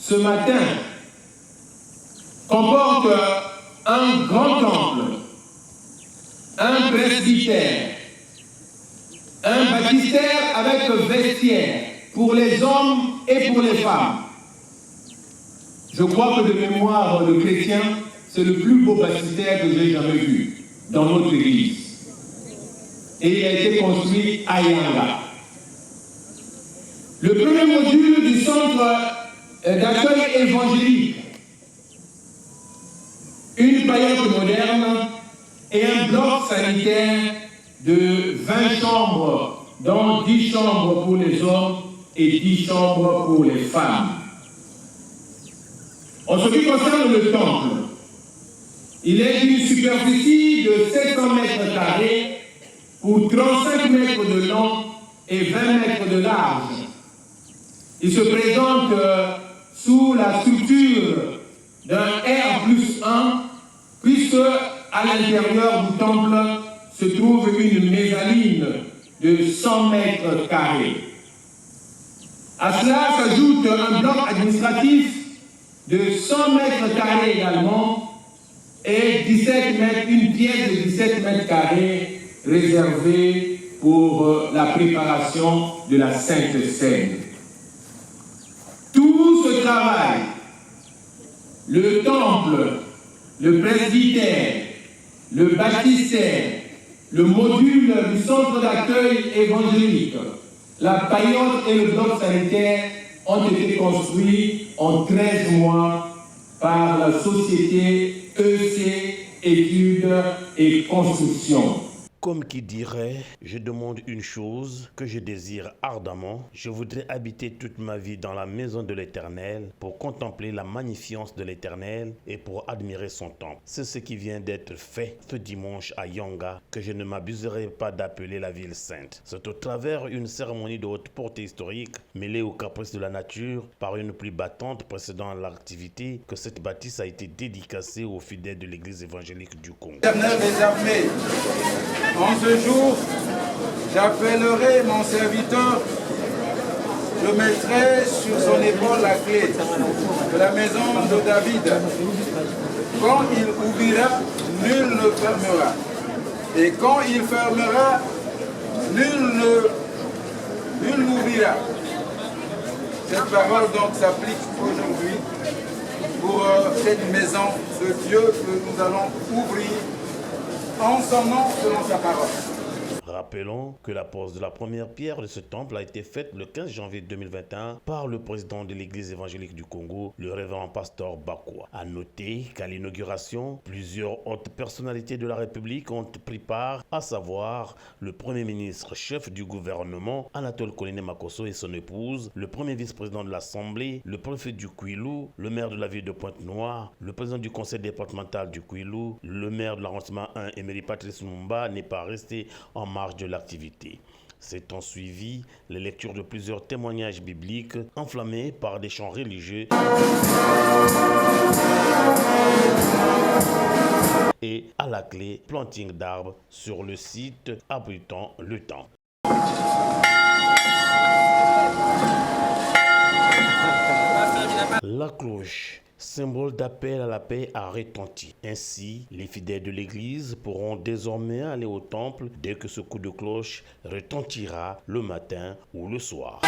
ce matin comporte un grand temple, un presbytère, un baptistère avec vestiaire pour les hommes et pour les femmes. Je crois que de mémoire de chrétien, c'est le plus beau baptistère que j'ai jamais vu dans notre église. Et il a été construit à Yanga. Le premier module du centre d'accueil évangélique, une paillote moderne et un bloc sanitaire de 20 chambres, dont 10 chambres pour les hommes et 10 chambres pour les femmes. En ce qui concerne le temple, il est d'une superficie de 700 mètres carrés pour 35 mètres de long et 20 mètres de large. Il se présente sous la structure d'un R+1, puisque à l'intérieur du temple se trouve une mezzaline de 100 mètres carrés. À cela s'ajoute un bloc administratif de 100 mètres carrés également et 17 mètres, une pièce de 17 mètres carrés réservée pour la préparation de la Sainte Seine. Tout ce travail, le temple, le presbytère, le baptistère, le module du centre d'accueil évangélique, la paillote et le bloc sanitaire ont été construits en 13 mois par la société EC Études et Construction. Comme qui dirait, je demande une chose que je désire ardemment. Je voudrais habiter toute ma vie dans la maison de l'Éternel pour contempler la magnificence de l'Éternel et pour admirer son temple. C'est ce qui vient d'être fait ce dimanche à Yanga que je ne m'abuserai pas d'appeler la ville sainte. C'est au travers d'une cérémonie de haute portée historique mêlée aux caprices de la nature par une pluie battante précédant l'activité que cette bâtisse a été dédicacée aux fidèles de l'église évangélique du Congo. Éternel des armées, en ce jour, j'appellerai mon serviteur, je mettrai sur son épaule la clé de la maison de David. Quand il ouvrira, nul ne fermera. Et quand il fermera, nul n'ouvrira. Cette parole donc s'applique aujourd'hui pour cette maison de Dieu que nous allons ouvrir en son nom selon sa parole. Rappelons que la pose de la première pierre de ce temple a été faite le 15 janvier 2021 par le président de l'église évangélique du Congo, le révérend pasteur Bakwa. A noter qu'à l'inauguration, plusieurs hautes personnalités de la République ont pris part, à savoir le premier ministre chef du gouvernement, Anatole Kolene Makosso et son épouse, le premier vice-président de l'Assemblée, le préfet du Kwilu, le maire de la ville de Pointe-Noire, le président du conseil départemental du Kwilu, le maire de l'arrondissement 1, Emery Patrice Lumumba, n'est pas resté en marge de l'activité. S'étant suivi les lectures de plusieurs témoignages bibliques enflammés par des chants religieux et à la clé planting d'arbres sur le site abritant le temple. La cloche, symbole d'appel à la paix, a retenti. Ainsi, les fidèles de l'église pourront désormais aller au temple dès que ce coup de cloche retentira le matin ou le soir.